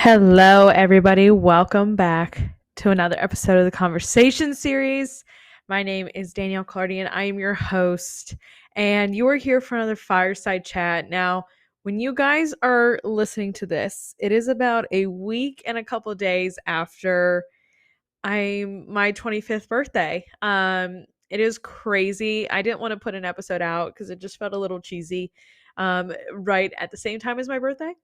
Hello, everybody. Welcome back to another episode of the Conversation Series. My name is Danielle Clardy, and I am your host. And you are here for another Fireside chat. Now, when you guys are listening to this, it is about a week and a couple of days after my 25th birthday. It is crazy. I didn't want to put an episode out because it just felt a little cheesy. Right at the same time as my birthday,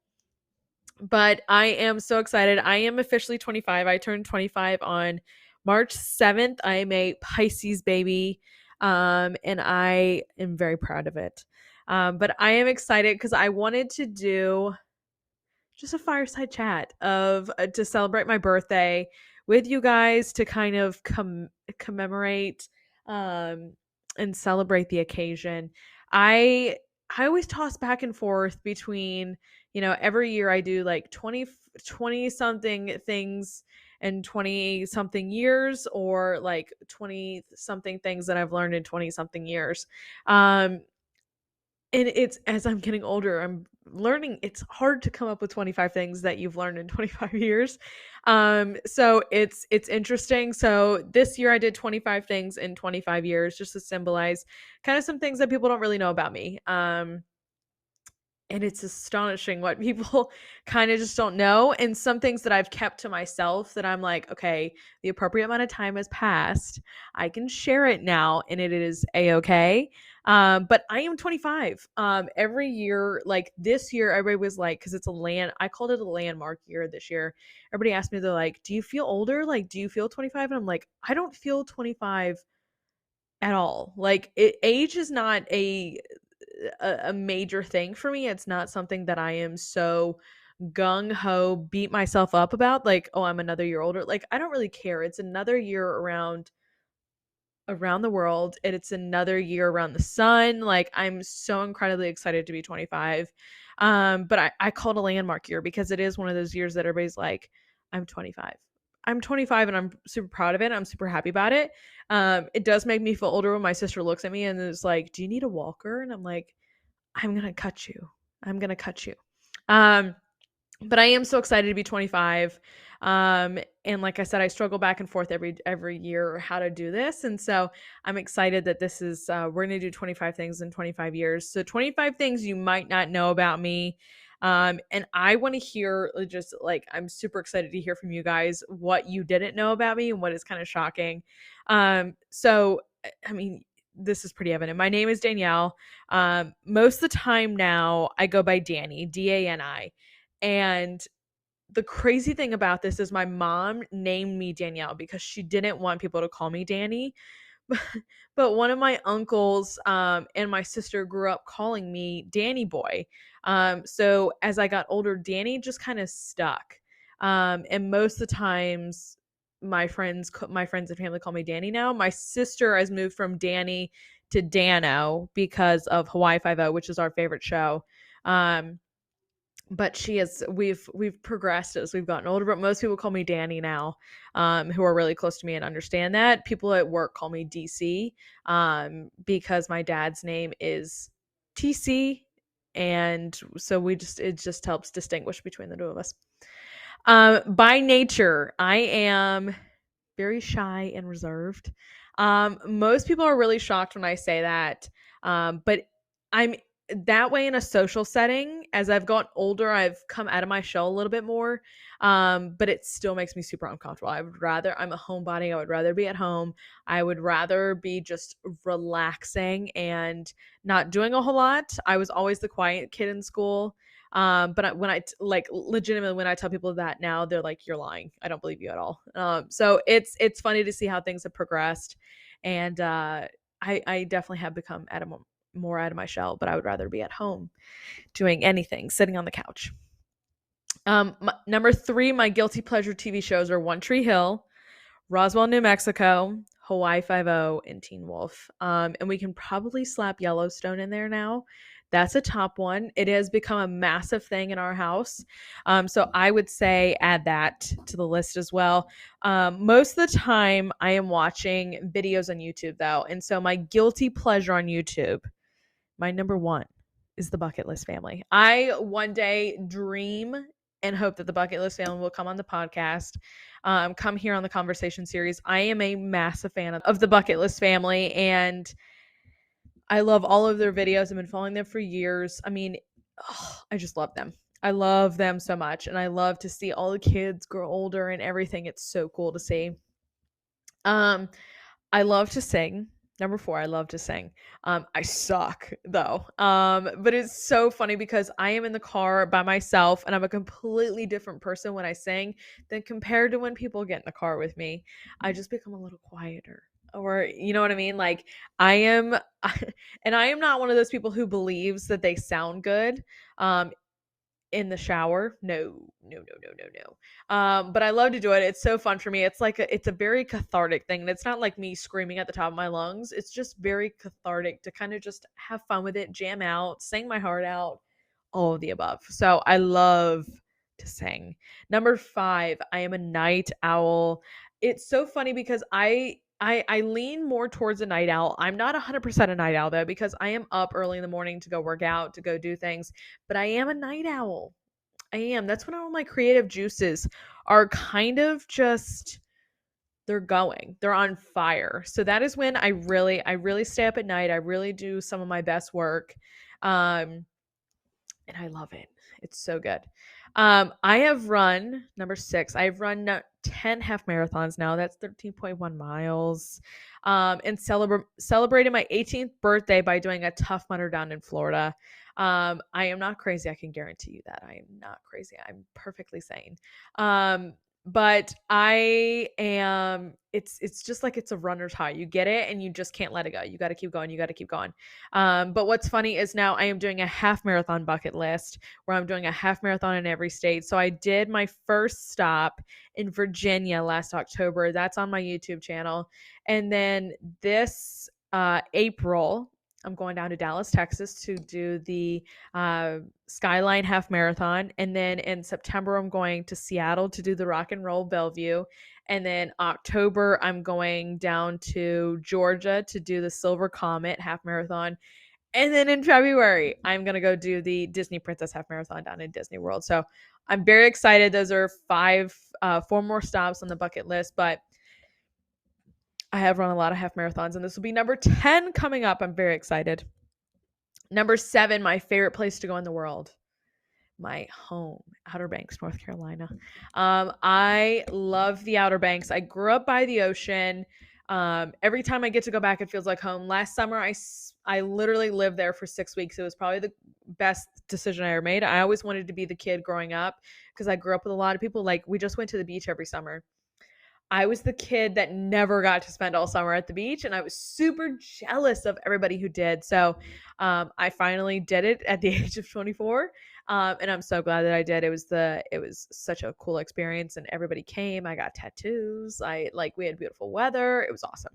but I am so excited. I am officially 25. I turned 25 on March 7th. I am a Pisces baby, and I am very proud of it. But I am excited because I wanted to do just a fireside chat of to celebrate my birthday with you guys to kind of commemorate um, and celebrate the occasion. I I always toss back and forth between, every year I do like 20 something things and 20 something years, or like 20 something things that I've learned in 20 something years. Um and it's as I'm getting older, I'm learning it's hard to come up with 25 things that you've learned in 25 years. So it's interesting. So this year I did 25 things in 25 years just to symbolize kind of some things that people don't really know about me. And it's astonishing what people kind of just don't know, and some things that I've kept to myself that I'm like, okay, the appropriate amount of time has passed, I can share it now and it is a-okay. But I am 25. Every year, like this year, everybody was like, because I called it a landmark year this year. Everybody asked me, they're like, do you feel older, like do you feel 25? And I'm like, I don't feel 25 at all. Like age is not a major thing for me. It's not something that I am so gung ho beat myself up about. Like, oh, I'm another year older. Like, I don't really care. It's another year around the world, and it's another year around the sun. Like, I'm so incredibly excited to be 25. But I call it a landmark year because it is one of those years that everybody's like, I'm 25. I'm 25 and I'm super proud of it. I'm super happy about it. It does make me feel older when my sister looks at me and is like, do you need a walker? And I'm like, I'm going to cut you. I'm going to cut you. Um, but I am so excited to be 25. And like I said, I struggle back and forth every year how to do this, and so I'm excited that this is we're going to do 25 things in 25 years. So 25 things you might not know about me. And I want to hear, just like, I'm super excited to hear from you guys what you didn't know about me and what is kind of shocking. So I mean, this is pretty evident. My name is Danielle. Most of the time now I go by Dani, Dani. And the crazy thing about this is my mom named me Danielle because she didn't want people to call me Dani. But one of my uncles and my sister grew up calling me Danny Boy. So as I got older, Danny just kind of stuck. And most of the times, my friends and family call me Danny now. My sister has moved from Danny to Dano because of Hawaii Five O, which is our favorite show. Um, but we've progressed as we've gotten older, but most people call me Danny now, who are really close to me and understand that. People at work call me DC, because my dad's name is TC, and so it just helps distinguish between the two of us. By nature, I am very shy and reserved. Most people are really shocked when I say that. But I'm that way in a social setting. As I've gotten older, I've come out of my shell a little bit more. But it still makes me super uncomfortable. I'm a homebody. I would rather be at home. I would rather be just relaxing and not doing a whole lot. I was always the quiet kid in school. But when like legitimately, when I tell people that now, they're like, "You're lying. I don't believe you at all." So it's funny to see how things have progressed, and I definitely have become more out of my shell. But I would rather be at home doing anything, sitting on the couch. Number three, my guilty pleasure TV shows are One Tree Hill, Roswell, New Mexico, Hawaii Five O, and Teen Wolf. And we can probably slap Yellowstone in there now. That's a top one. It has become a massive thing in our house. So I would say add that to the list as well. Most of the time, I am watching videos on YouTube, though. And so my guilty pleasure on YouTube, my number one, is the Bucket List Family. I one day dream and hope that the Bucket List family will come on the podcast, come here on the conversation series. I am a massive fan of the Bucket List family, and I love all of their videos. I've been following them for years. I mean, I just love them. I love them so much, and I love to see all the kids grow older and everything. It's so cool to see. Um, I love to sing. Number 4, I love to sing. I suck though. But it's so funny because I am in the car by myself and I'm a completely different person when I sing than compared to when people get in the car with me. I just become a little quieter. Or you know what I mean? Like I am and I am not one of those people who believes that they sound good. Um in the shower. No, no, no, no, no, no. But I love to do it. It's so fun for me. It's a very cathartic thing. And it's not like me screaming at the top of my lungs. It's just very cathartic to kind of just have fun with it, jam out, sing my heart out, all of the above. So I love to sing. Number 5, I am a night owl. It's so funny because I lean more towards a night owl. I'm not 100% a night owl though, because I am up early in the morning to go work out, to go do things, but I am a night owl. I am. That's when all my creative juices are kind of just they're going. They're on fire. So that is when I really stay up at night. I really do some of my best work. Um and I love it. It's so good. I have run number 6. I've run 10 half marathons now. That's 13.1 miles. And celebrated my 18th birthday by doing a Tough Mudder down in Florida. I am not crazy. I can guarantee you that I am not crazy. I'm perfectly sane. But I am. It's just like it's a runner's high. You get it, and you just can't let it go. You got to keep going. You got to keep going. But what's funny is now I am doing a half marathon bucket list where I'm doing a half marathon in every state. So I did my first stop in Virginia last October. That's on my YouTube channel. And then this April, I'm going down to Dallas, Texas to do the Skyline Half Marathon. And then in September, I'm going to Seattle to do the Rock and Roll Bellevue. And then October, I'm going down to Georgia to do the Silver Comet Half Marathon. And then in February, I'm going to go do the Disney Princess Half Marathon down in Disney World. So I'm very excited. Those are 4 more stops on the bucket list, but I have run a lot of half marathons, and this will be number 10 coming up. I'm very excited. Number 7, my favorite place to go in the world, my home, Outer Banks, North Carolina. I love the Outer Banks. I grew up by the ocean. Every time I get to go back, it feels like home. Last summer, I literally lived there for 6 weeks. It was probably the best decision I ever made. I always wanted to be the kid growing up because I grew up with a lot of people. Like, we just went to the beach every summer. I was the kid that never got to spend all summer at the beach, and I was super jealous of everybody who did. So I finally did it at the age of 24, and I'm so glad that I did. It was such a cool experience, and everybody came. I got tattoos. We had beautiful weather. It was awesome.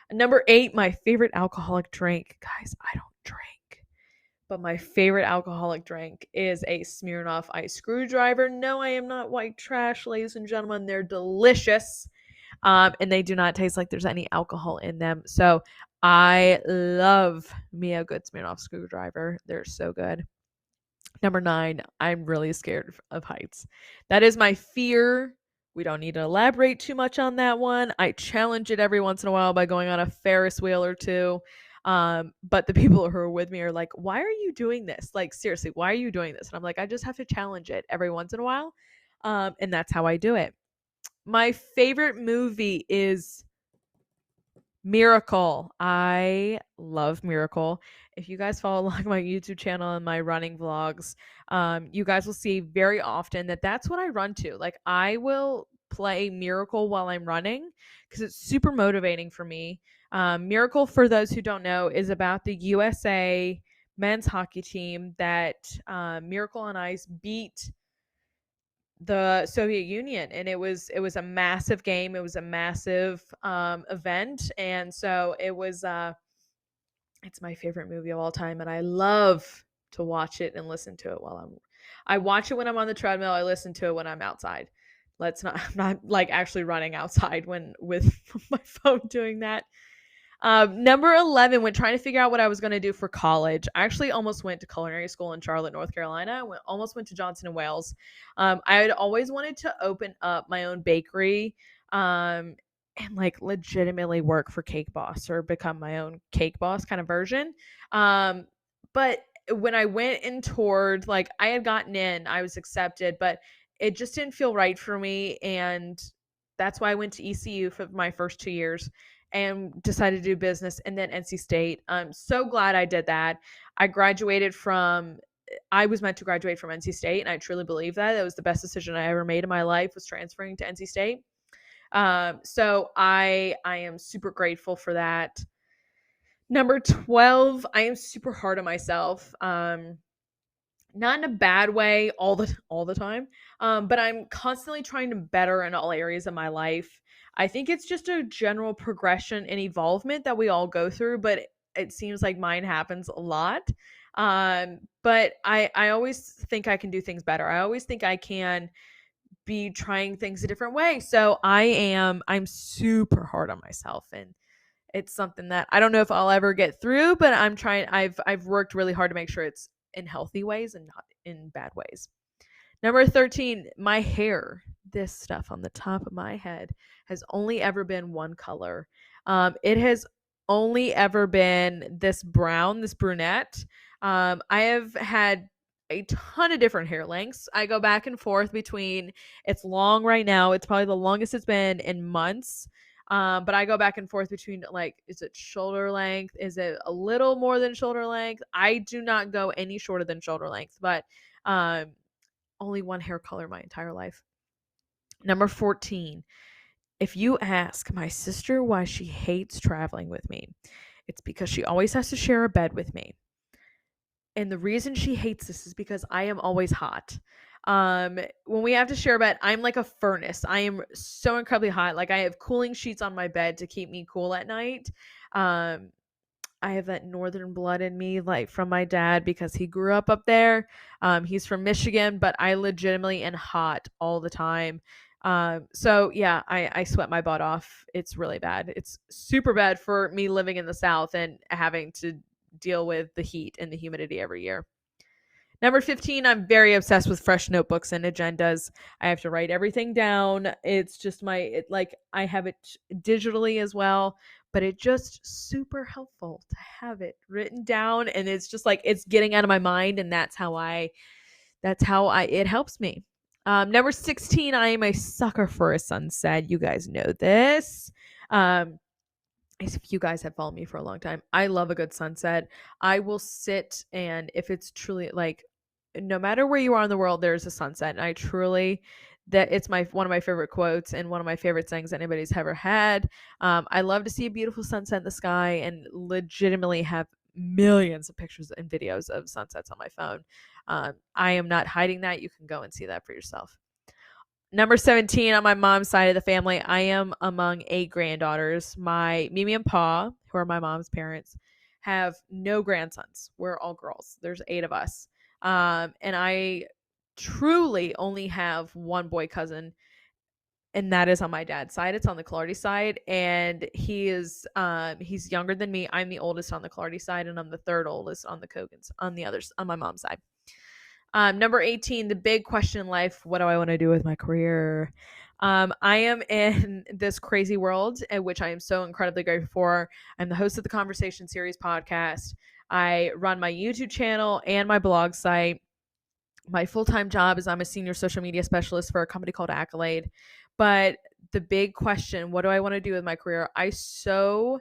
And number 8, my favorite alcoholic drink. Guys, I don't drink. But my favorite alcoholic drink is a Smirnoff Ice Screwdriver. No, I am not white trash, ladies and gentlemen. They're delicious, and they do not taste like there's any alcohol in them. So I love me a good Smirnoff Screwdriver. They're so good. Number 9, I'm really scared of heights. That is my fear. We don't need to elaborate too much on that one. I challenge it every once in a while by going on a Ferris wheel or two. But the people who are with me are like, why are you doing this? Like, seriously, why are you doing this? And I'm like, I just have to challenge it every once in a while. And that's how I do it. My favorite movie is Miracle. I love Miracle. If you guys follow along my YouTube channel and my running vlogs, you guys will see very often that that's what I run to. Like, I will play Miracle while I'm running because it's super motivating for me. Miracle, for those who don't know, is about the USA men's hockey team that Miracle on Ice beat the Soviet Union, and it was a massive game. It was a massive event, and so it was it's my favorite movie of all time, and I love to watch it and listen to it I watch it when I'm on the treadmill. I listen to it when I'm outside. I'm not like actually running outside when with my phone doing that. Number 11, when trying to figure out what I was going to do for college, I actually almost went to culinary school in Charlotte, North Carolina. Almost went to Johnson and Wales. I had always wanted to open up my own bakery, and like legitimately work for Cake Boss or become my own Cake Boss kind of version. But when I went and toured, like I had gotten in, I was accepted, but it just didn't feel right for me. And that's why I went to ECU for my first 2 years and decided to do business, and then NC State. I'm so glad I did that. I graduated from I was meant to graduate from NC State, and I truly believe that. It was the best decision I ever made in my life, was transferring to NC State. So I am super grateful for that. Number 12, I am super hard on myself. Not in a bad way all the time, but I'm constantly trying to better in all areas of my life. I think it's just a general progression and evolvement that we all go through, but it seems like mine happens a lot. But I always think I can do things better. I always think I can be trying things a different way. So I'm super hard on myself, and it's something that I don't know if I'll ever get through, but I'm trying. I've worked really hard to make sure it's in healthy ways and not in bad ways. Number 13, my hair. This stuff on the top of my head has only ever been one color. It has only ever been this brown, this brunette. I have had a ton of different hair lengths. I go back and forth between, it's long right now. It's probably the longest it's been in months. But I go back and forth between, like, is it shoulder length? Is it a little more than shoulder length? I do not go any shorter than shoulder length, but um, only one hair color my entire life. Number 14, if you ask my sister why she hates traveling with me, it's because she always has to share a bed with me. And the reason she hates this is because I am always hot. When we have to share a bed, I'm like a furnace. I am so incredibly hot. Like I have cooling sheets on my bed to keep me cool at night. Um, I have that northern blood in me, like from my dad, because he grew up there. He's from Michigan, but I legitimately am hot all the time. So yeah, I sweat my butt off. It's really bad. It's super bad for me living in the South and having to deal with the heat and the humidity every year. Number 15, I'm very obsessed with fresh notebooks and agendas. I have to write everything down. It's just like I have it digitally as well, but it's just super helpful to have it written down, and it's just like it's getting out of my mind, and it helps me. Number 16, I am a sucker for a sunset. You guys know this. If you guys have followed me for a long time, I love a good sunset. I will sit, and if it's truly like, no matter where you are in the world, there's a sunset. And I truly, that it's one of my favorite quotes and one of my favorite things anybody's ever had. I love to see a beautiful sunset in the sky, and legitimately have millions of pictures and videos of sunsets on my phone. I am not hiding that. You can go and see that for yourself. Number 17, on my mom's side of the family, I am among 8 granddaughters. My Mimi and Pa, who are my mom's parents, have no grandsons. We're all girls. There's 8 of us. And I truly only have one boy cousin, and that is on my dad's side. It's on the Clardy side, and he's younger than me. I'm the oldest on the Clardy side, and I'm the third oldest on the Cogans on my mom's side. Number 18, the big question in life: what do I want to do with my career? I am in this crazy world, in which I am so incredibly grateful for. I'm the host of the Conversation Series podcast. I run my YouTube channel and my blog site. My full-time job is I'm a senior social media specialist for a company called Accolade. But the big question, what do I want to do with my career? I so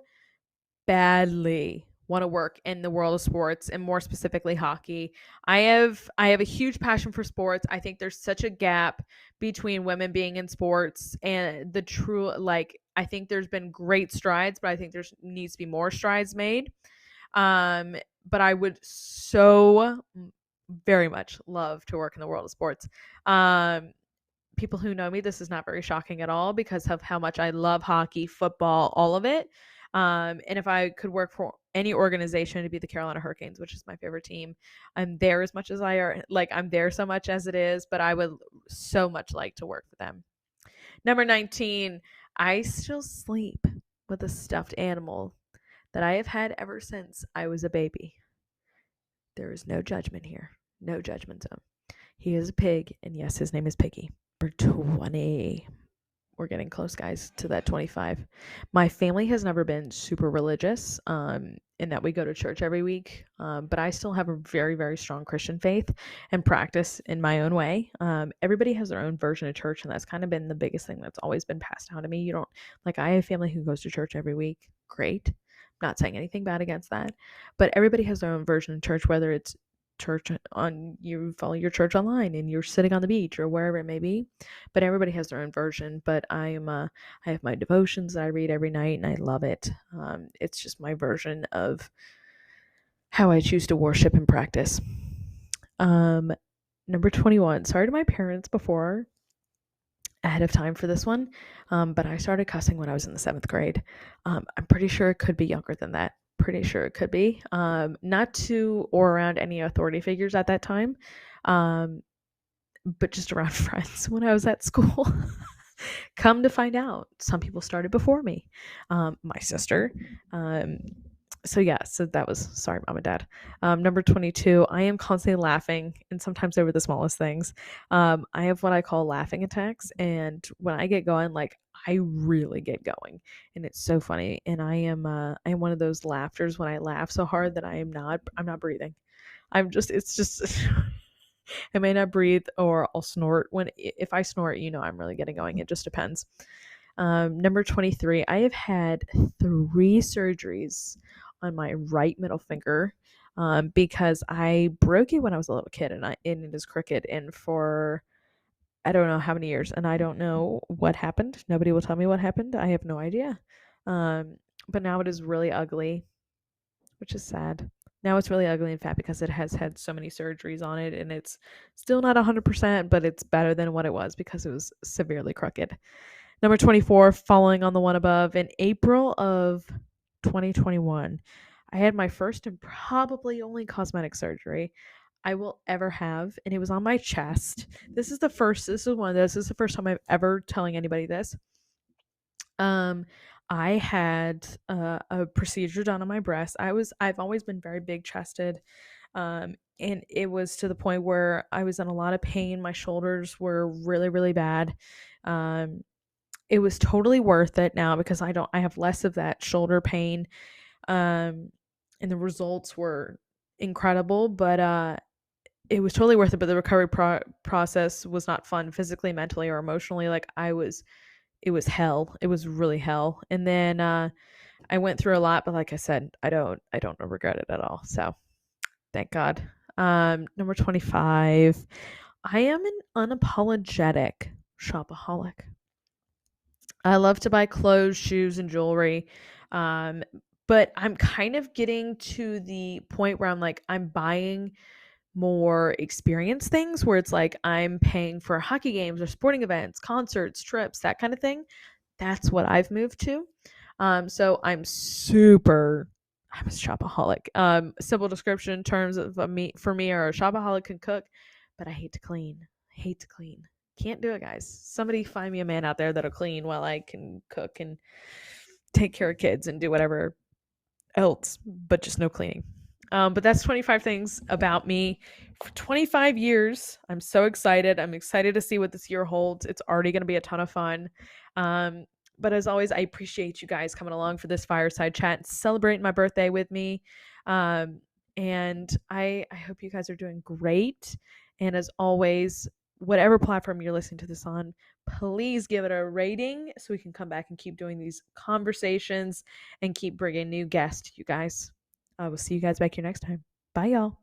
badly want to work in the world of sports, and more specifically hockey. I have a huge passion for sports. I think there's such a gap between women being in sports and the true, like, I think there's been great strides, but I think there needs to be more strides made. But I would so very much love to work in the world of sports. People who know me, this is not very shocking at all because of how much I love hockey, football, all of it. And if I could work for any organization, it'd be the Carolina Hurricanes, which is my favorite team. I'm there as much as I'm there so much as it is, but I would so much like to work for them. Number 19, I still sleep with a stuffed animal that I have had ever since I was a baby. There is no judgment here. No judgment zone. He is a pig, and yes, his name is Piggy. For 20. We're getting close, guys, to that 25. My family has never been super religious, in that we go to church every week, but I still have a very, very strong Christian faith and practice in my own way. Everybody has their own version of church, and that's kind of been the biggest thing that's always been passed down to me. You don't, like, I have family who goes to church every week. Great. Not saying anything bad against that, but everybody has their own version of church, whether it's church on, you follow your church online and you're sitting on the beach or wherever it may be, but everybody has their own version. But I have my devotions that I read every night, and I love it. It's just my version of how I choose to worship and practice. Number 21. Sorry to my parents before ahead of time for this one, but I started cussing when I was in the 7th grade. I'm pretty sure it could be younger than that. Pretty sure it could be. Not to or around any authority figures at that time, but just around friends when I was at school. Come to find out, some people started before me. My sister. So yeah, so that was, sorry, mom and dad. Number 22, I am constantly laughing, and sometimes over the smallest things. I have what I call laughing attacks, and when I get going, like, I really get going, and it's so funny. And I am one of those laughters when I laugh so hard that I'm not breathing. It's just I may not breathe, or I'll snort. If I snort, I'm really getting going. It just depends. Number 23, I have had 3 surgeries on my right middle finger, because I broke it when I was a little kid, and it is crooked, and for I don't know how many years, and I don't know what happened. Nobody will tell me what happened. I have no idea. But now it is really ugly, which is sad. Now it's really ugly and fat because it has had so many surgeries on it, and it's still not 100%, but it's better than what it was because it was severely crooked. Number 24, following on the one above, in April of 2021, I had my first and probably only cosmetic surgery I will ever have, and it was on my chest. This is the first time I'm ever telling anybody this. I had a procedure done on my breast. I've always been very big chested. And it was to the point where I was in a lot of pain. My shoulders were really, really bad. It was totally worth it now because I have less of that shoulder pain. And the results were incredible, but it was totally worth it. But the recovery process was not fun physically, mentally, or emotionally. Like, it was hell. It was really hell. And then I went through a lot, but like I said, I don't regret it at all. So thank God. Number 25, I am an unapologetic shopaholic. I love to buy clothes, shoes, and jewelry. But I'm kind of getting to the point where I'm buying more experience things, where it's like I'm paying for hockey games or sporting events, concerts, trips, that kind of thing. That's what I've moved to. So I'm a shopaholic. Simple description terms of for me are a shopaholic, can cook, but I hate to clean. Can't do it, guys. Somebody find me a man out there that'll clean while I can cook and take care of kids and do whatever else, but just no cleaning. But that's 25 things about me for 25 years. I'm so excited. I'm excited to see what this year holds. It's already going to be a ton of fun. But as always, I appreciate you guys coming along for this fireside chat and celebrating my birthday with me. And I hope you guys are doing great. And as always, whatever platform you're listening to this on, please give it a rating so we can come back and keep doing these conversations and keep bringing new guests to you guys. I will see you guys back here next time. Bye, y'all.